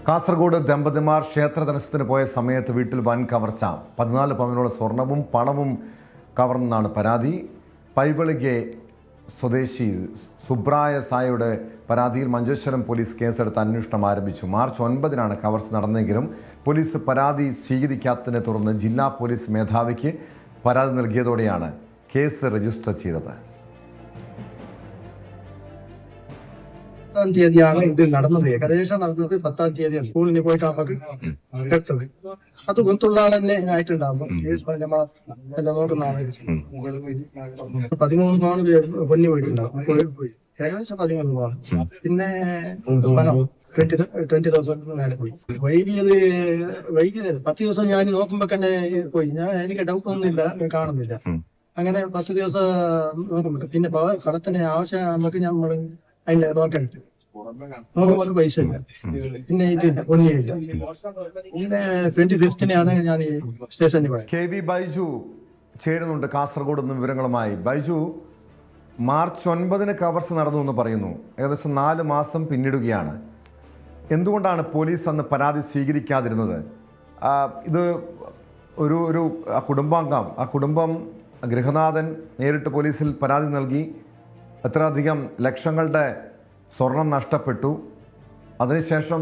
കാസർഗോഡ് ദമ്പതിമാർ ക്ഷേത്ര ദർശനത്തിന് പോയ സമയത്ത് വീട്ടിൽ വൻ കവർച്ച. 14 പവനോളം സ്വർണവും പണവും കവർന്നെന്നാണ് പരാതി. പൈവളികെ സ്വദേശി സുബ്രായ സായയുടെ പരാതിയിൽ മഞ്ചേശ്വരം പോലീസ് കേസെടുത്ത് അന്വേഷണം ആരംഭിച്ചു. മാർച്ച് 9-നാണ് കവർച്ച നടന്നെങ്കിലും പോലീസ് പരാതി സ്വീകരിക്കാത്തതിനെ തുടർന്ന് ജില്ലാ പോലീസ് മേധാവിക്ക് പരാതി നൽകിയതോടെയാണ് കേസ് രജിസ്റ്റർ ചെയ്തത്. 10-ാം തീയതിയാണ് ഇത് നടന്നത്. ഏകദേശം നടന്നത് 10-ാം തീയതിയാണ്. സ്കൂളിന് പോയിട്ട് നമുക്ക് എടുത്തത്. അത് ഗുന്തുള്ള ആൾ തന്നെ ആയിട്ടുണ്ടാകും. എല്ലാം നോക്കുന്ന ആളാണ്. 13 പവൻ പൊന്നി പോയിട്ടുണ്ടാകും. ഏകദേശം 13 പവൻ. പിന്നെ പണം 20,000 മേലെ പോയി. വൈകിയത് 10 ദിവസം ഞാൻ നോക്കുമ്പോ തന്നെ പോയി. എനിക്ക് ഡൗട്ട് ഒന്നുമില്ല, കാണുന്നില്ല. അങ്ങനെ 10 ദിവസം നോക്കുമ്പോ പിന്നെ കടത്തിന്റെ ആവശ്യം നമുക്ക് നമ്മൾ അതിന്റെ നോക്കരുത്. നോക്കുമ്പോൾ പൈസ ഇല്ല, പിന്നെ ഇതില്ല, ഒന്നുമില്ല. പിന്നെ 25-ാണ് ഞാൻ ഈ സ്റ്റേഷനിൽ പോയത്. KV ബൈജു ചേരുന്നുണ്ട് കാസർഗോഡ് നിന്ന് വിവരങ്ങളുമായി. ബൈജു, മാർച്ച് 9-ന് കവർച്ച നടന്നു എന്ന് പറയുന്നു. ഏകദേശം 4 മാസം പിന്നിടുകയാണ്. എന്തുകൊണ്ടാണ് പോലീസ് അന്ന് പരാതി സ്വീകരിക്കാതിരുന്നത്? ഇത് ഒരു കുടുംബാംഗം, ആ കുടുംബം ഗൃഹനാഥൻ നേരിട്ട് പോലീസിൽ പരാതി നൽകി. എത്രയധികം ലക്ഷങ്ങളുടെ സ്വർണം നഷ്ടപ്പെട്ടു. അതിനുശേഷം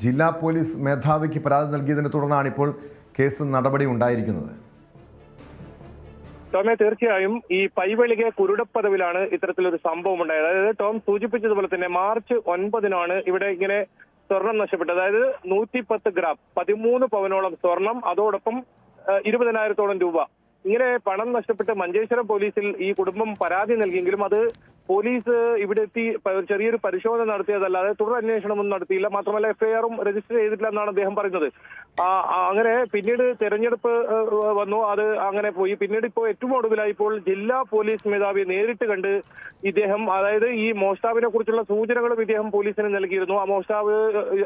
ജില്ലാ പോലീസ് മേധാവിക്ക് പരാതി നൽകിയതിനെ തുടർന്നാണ് ഇപ്പോൾ കേസ് നടപടി ഉണ്ടായിരിക്കുന്നത്. ടോമെ, തീർച്ചയായും ഈ പൈവളികെ കുരുടപ്പദവിലാണ് ഇത്തരത്തിലൊരു സംഭവം ഉണ്ടായത്. അതായത് ടോം സൂചിപ്പിച്ചതുപോലെ തന്നെ മാർച്ച് 9-നാണ് ഇവിടെ ഇങ്ങനെ സ്വർണം നഷ്ടപ്പെട്ടത്. അതായത് 110 ഗ്രാം 13 പവനോളം സ്വർണം, അതോടൊപ്പം 20,000-ഓളം രൂപ. ഇങ്ങനെ പണം നഷ്ടപ്പെട്ട് മഞ്ചേശ്വരം പോലീസിൽ ഈ കുടുംബം പരാതി നൽകിയെങ്കിലും അത് പോലീസ് ഇവിടെ എത്തി ചെറിയൊരു പരിശോധന നടത്തിയതല്ലാതെ തുടരന്വേഷണമൊന്നും നടത്തിയില്ല. മാത്രമല്ല FIR-ഉം രജിസ്റ്റർ ചെയ്തിട്ടില്ല എന്നാണ് അദ്ദേഹം പറയുന്നത്. അങ്ങനെ പിന്നീട് തെരഞ്ഞെടുപ്പ് വന്നു, അത് അങ്ങനെ പോയി. പിന്നീട് ഇപ്പോൾ ഏറ്റവും ഒടുവിലായി ഇപ്പോൾ ജില്ലാ പോലീസ് മേധാവിയെ നേരിട്ട് കണ്ട് ഇദ്ദേഹം, അതായത് ഈ മോഷ്ടാവിനെ കുറിച്ചുള്ള സൂചനകളും ഇദ്ദേഹം പോലീസിന് നൽകിയിരുന്നു. ആ മോഷ്ടാവ്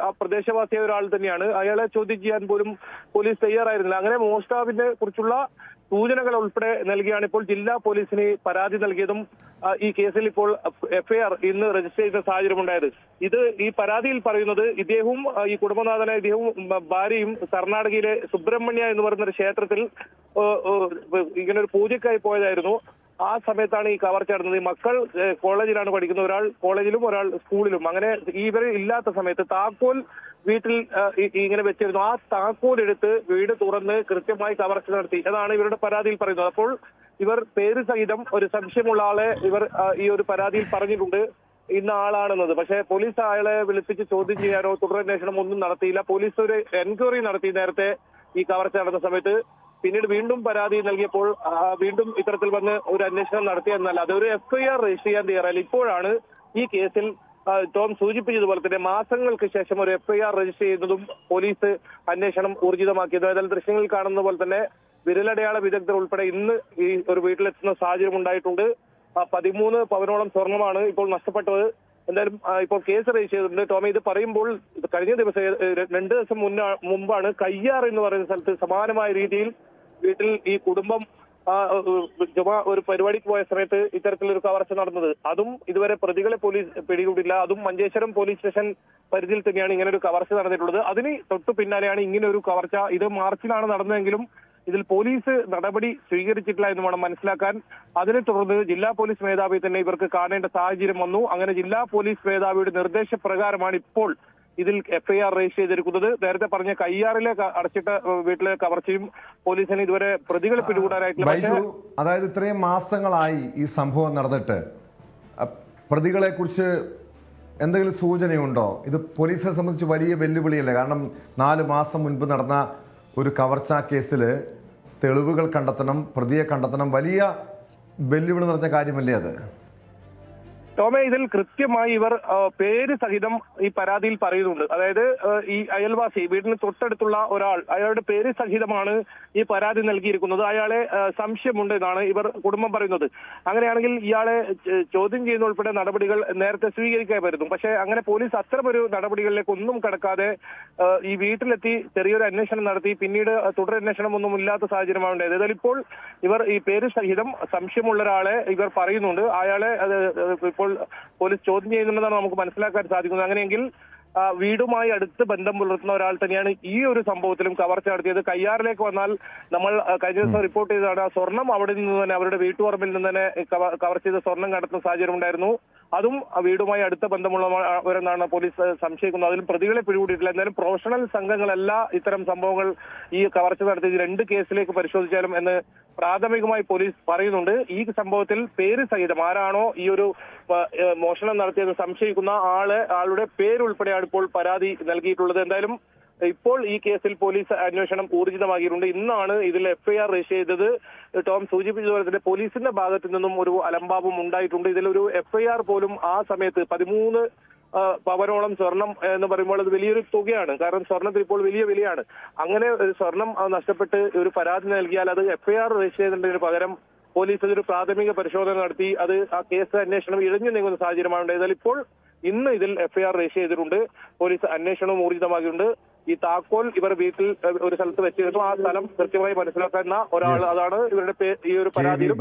ആ പ്രദേശവാസിയായ ഒരാൾ തന്നെയാണ്. അയാളെ ചോദ്യം ചെയ്യാൻ പോലും പോലീസ് തയ്യാറായിരുന്നില്ല. അങ്ങനെ മോഷ്ടാവിനെ കുറിച്ചുള്ള സൂചനകൾ ഉൾപ്പെടെ നൽകിയാണ് ഇപ്പോൾ ജില്ലാ പോലീസിന് പരാതി നൽകിയതും ഈ കേസിൽ ഇപ്പോൾ FIR ഇന്ന് രജിസ്റ്റർ ചെയ്ത സാഹചര്യം ഉണ്ടായത്. ഇത് ഈ പരാതിയിൽ പറയുന്നത് ഇദ്ദേഹവും ഈ കുടുംബനാഥനായ ഇദ്ദേഹവും ഭാര്യയും കർണാടകയിലെ സുബ്രഹ്മണ്യ എന്ന് പറയുന്ന ഒരു ക്ഷേത്രത്തിൽ ഇങ്ങനെ ഒരു പൂജയ്ക്കായി പോയതായിരുന്നു. ആ സമയത്താണ് ഈ കവർച്ച നടന്നത്. ഈ മക്കൾ കോളേജിലാണ് പഠിക്കുന്നത്, ഒരാൾ കോളേജിലും ഒരാൾ സ്കൂളിലും. അങ്ങനെ ഇവർ ഇല്ലാത്ത സമയത്ത് താക്കോൽ വീട്ടിൽ ഇങ്ങനെ വെച്ചിരുന്നു. ആ താക്കോൽ എടുത്ത് വീട് തുറന്ന് കൃത്യമായി കവർച്ച നടത്തി. അതാണ് ഇവരുടെ പരാതിയിൽ പറയുന്നത്. അപ്പോൾ ഇവർ പേര് സഹിതം ഒരു സംശയമുള്ള ആളെ ഇവർ ഈ ഒരു പരാതിയിൽ പറഞ്ഞിട്ടുണ്ട്, ഇന്ന ആളാണെന്നത്. പക്ഷേ പോലീസ് അയാളെ വിളിപ്പിച്ച് ചോദ്യം ചെയ്യാനോ തുടരന്വേഷണം ഒന്നും നടത്തിയില്ല. പോലീസ് ഒരു എൻക്വയറി നടത്തി നേരത്തെ ഈ കവർച്ച നടന്ന സമയത്ത്. പിന്നീട് വീണ്ടും പരാതി നൽകിയപ്പോൾ വീണ്ടും ഇത്തരത്തിൽ വന്ന് ഒരു അന്വേഷണം നടത്തിയെന്നല്ല, അതൊരു FIR രജിസ്റ്റർ ചെയ്യാൻ തയ്യാറായില്ല. ഇപ്പോഴാണ് ഈ കേസിൽ ടോം സൂചിപ്പിച്ചതുപോലെ തന്നെ മാസങ്ങൾക്ക് ശേഷം ഒരു FIR രജിസ്റ്റർ ചെയ്യുന്നതും പോലീസ് അന്വേഷണം ഊർജിതമാക്കിയത്. അതായത് ദൃശ്യങ്ങളിൽ കാണുന്ന പോലെ തന്നെ വിരലടയാള വിദഗ്ധർ ഉൾപ്പെടെ ഇന്ന് ഈ ഒരു വീട്ടിലെത്തുന്ന സാഹചര്യം ഉണ്ടായിട്ടുണ്ട്. 13 പവനോളം സ്വർണമാണ് ഇപ്പോൾ നഷ്ടപ്പെട്ടത്. എന്തായാലും ഇപ്പോൾ കേസ് രജിസ്റ്റർ ചെയ്തിട്ടുണ്ട്. ടോമി, ഇത് പറയുമ്പോൾ കഴിഞ്ഞ ദിവസം 2 ദിവസം മുമ്പാണ് കയ്യാർ എന്ന് പറയുന്ന സ്ഥലത്ത് സമാനമായ രീതിയിൽ വീട്ടിൽ ഈ കുടുംബം ഒരു പരിപാടിക്ക് പോയ സമയത്ത് ഇത്തരത്തിലൊരു കവർച്ച നടന്നത്. അതും ഇതുവരെ പ്രതികളെ പോലീസ് പിടികൂടില്ല. അതും മഞ്ചേശ്വരം പോലീസ് സ്റ്റേഷൻ പരിധിയിൽ തന്നെയാണ് ഇങ്ങനെ ഒരു കവർച്ച നടന്നിട്ടുള്ളത്. അതിന് തൊട്ടു പിന്നാലെയാണ് ഇങ്ങനെ ഒരു കവർച്ച. ഇത് മാർച്ചിലാണ് നടന്നതെങ്കിലും ഇതിൽ പോലീസ് നടപടി സ്വീകരിച്ചിട്ടില്ല എന്ന് വേണം മനസ്സിലാക്കാൻ. അതിനെ തുടർന്ന് ജില്ലാ പോലീസ് മേധാവി തന്നെ ഇവർക്ക് കാണേണ്ട സാഹചര്യം വന്നു. അങ്ങനെ ജില്ലാ പോലീസ് മേധാവിയുടെ നിർദ്ദേശപ്രകാരമാണ് ഇപ്പോൾ ഇതിൽ FIR രജിസ്റ്റർ ചെയ്തിരിക്കുന്നത്. നേരത്തെ പറഞ്ഞ കയ്യാറിലെ അടച്ചിട്ട വീട്ടിലെ കവർച്ചയും പോലീസിന് ഇതുവരെ പ്രതികളെ പിടികൂടാനായിട്ടില്ല. അതായത് ഇത്രയും മാസങ്ങളായി ഈ സംഭവം നടന്നിട്ട് പ്രതികളെ കുറിച്ച് എന്തെങ്കിലും സൂചനയുണ്ടോ? ഇത് പോലീസിനെ സംബന്ധിച്ച് വലിയ വെല്ലുവിളിയല്ലേ? കാരണം 4 മാസം മുൻപ് നടന്ന ഒരു കവർച്ചാ കേസിൽ തെളിവുകൾ കണ്ടെത്തണം, പ്രതിയെ കണ്ടെത്തണം, വലിയ വെല്ലുവിളി നിറഞ്ഞ കാര്യമല്ലേ അത്? ടോമെ, ഇതിൽ കൃത്യമായി ഇവർ പേര് സഹിതം ഈ പരാതിയിൽ പറയുന്നുണ്ട്. അതായത് ഈ അയൽവാസി, വീടിന് തൊട്ടടുത്തുള്ള ഒരാൾ, അയാളുടെ പേര് സഹിതമാണ് ഈ പരാതി നൽകിയിരിക്കുന്നത്. അയാളെ സംശയമുണ്ട് എന്നാണ് ഇവർ കുടുംബം പറയുന്നത്. അങ്ങനെയാണെങ്കിൽ ഇയാളെ ചോദ്യം ചെയ്യുന്ന ഉൾപ്പെടെ നടപടികൾ നേരത്തെ സ്വീകരിക്കാമായിരുന്നു. പക്ഷേ അങ്ങനെ പോലീസ് അത്തരമൊരു നടപടികളിലേക്ക് ഒന്നും കടക്കാതെ ഈ വീട്ടിലെത്തി ചെറിയൊരു അന്വേഷണം നടത്തി പിന്നീട് തുടരന്വേഷണം ഒന്നും ഇല്ലാത്ത സാഹചര്യമാണ് ഉണ്ടായത്. ഏതായാലും ഇപ്പോൾ ഇവർ ഈ പേര് സഹിതം സംശയമുള്ള ഒരാളെ ഇവർ പറയുന്നുണ്ട്. അയാളെ ഇപ്പോൾ പോലീസ് ചോദ്യം ചെയ്യുന്നുണ്ടെന്നാണ് നമുക്ക് മനസ്സിലാക്കാൻ സാധിക്കുന്നത്. അങ്ങനെയെങ്കിൽ വീടുമായി അടുത്ത് ബന്ധം പുലർത്തുന്ന ഒരാൾ തന്നെയാണ് ഈ ഒരു സംഭവത്തിലും കവർച്ച നടത്തിയത്. കയ്യാറിലേക്ക് വന്നാൽ നമ്മൾ കഴിഞ്ഞ ദിവസം റിപ്പോർട്ട് ചെയ്തതാണ്, സ്വർണം അവിടെ നിന്ന് തന്നെ അവരുടെ വീട്ടുപറമ്പിൽ നിന്ന് തന്നെ കവർ ചെയ്ത് സ്വർണം കടത്തുന്ന സാഹചര്യം ഉണ്ടായിരുന്നു. അതും വീടുമായി അടുത്ത ബന്ധമുള്ളവരെന്നാണ് പോലീസ് സംശയിക്കുന്നത്. അതിലും പ്രതികളെ പിടികൂടിയിട്ടില്ല. എന്നാലും പ്രൊഫഷണൽ സംഘങ്ങളല്ല ഇത്തരം സംഭവങ്ങൾ ഈ കവർച്ച നടത്തിയത് 2 കേസിലേക്ക് പരിശോധിച്ചാലും എന്ന് പ്രാഥമികമായി പോലീസ് പറയുന്നുണ്ട്. ഈ സംഭവത്തിൽ പേര് സഹിതം ആരാണോ ഈ ഒരു മോഷണം നടത്തിയെന്ന് സംശയിക്കുന്ന ആളുടെ പേരുൾപ്പെടെയാണ് ഇപ്പോൾ പരാതി നൽകിയിട്ടുള്ളത്. എന്തായാലും ഇപ്പോൾ ഈ കേസിൽ പോലീസ് അന്വേഷണം ഊർജിതമാക്കിയിട്ടുണ്ട്. ഇന്നാണ് ഇതിൽ FIR രജിസ്റ്റർ ചെയ്തത്. ടോം സൂചിപ്പിച്ചതുപോലെ തന്നെ പോലീസിന്റെ ഭാഗത്തു നിന്നും ഒരു അലംഭാവം ഉണ്ടായിട്ടുണ്ട്. ഇതിലൊരു FIR പോലും ആ സമയത്ത് 13 പവനോളം സ്വർണം എന്ന് പറയുമ്പോൾ അത് വലിയൊരു തുകയാണ്. കാരണം സ്വർണത്തിന് ഇപ്പോൾ വലിയ വിലയാണ്. അങ്ങനെ സ്വർണം നഷ്ടപ്പെട്ട് ഒരു പരാതി നൽകിയാൽ അത് FIR രജിസ്റ്റർ ചെയ്തതിന് പകരം പോലീസ് ഒരു പ്രാഥമിക പരിശോധന നടത്തി അത് ആ കേസ് അന്വേഷണം ഇഴഞ്ഞു നീങ്ങുന്ന സാഹചര്യമാണ് ഉണ്ടായത്. ഇപ്പോൾ ഇന്ന് ഇതിൽ FIR രജിസ്റ്റർ ചെയ്തിട്ടുണ്ട്. പോലീസ് അന്വേഷണവും ഊർജിതമാക്കിയിട്ടുണ്ട്. ഈ താക്കോൽ ഇവർ വീട്ടിൽ ഒരു സ്ഥലത്ത് വെച്ചിരുന്നു. ആ സ്ഥലം കൃത്യമായി മനസ്സിലാക്കുന്ന ഒരാൾ, അതാണ് ഇവരുടെ ഈ ഒരു പരാതിയിൽ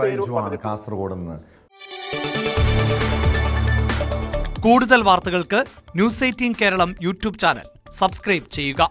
കാസർഗോഡ് നിന്ന്. കൂടുതൽ വാർത്തകൾക്ക് News 18 Keralam YouTube channel subscribe ചെയ്യുക.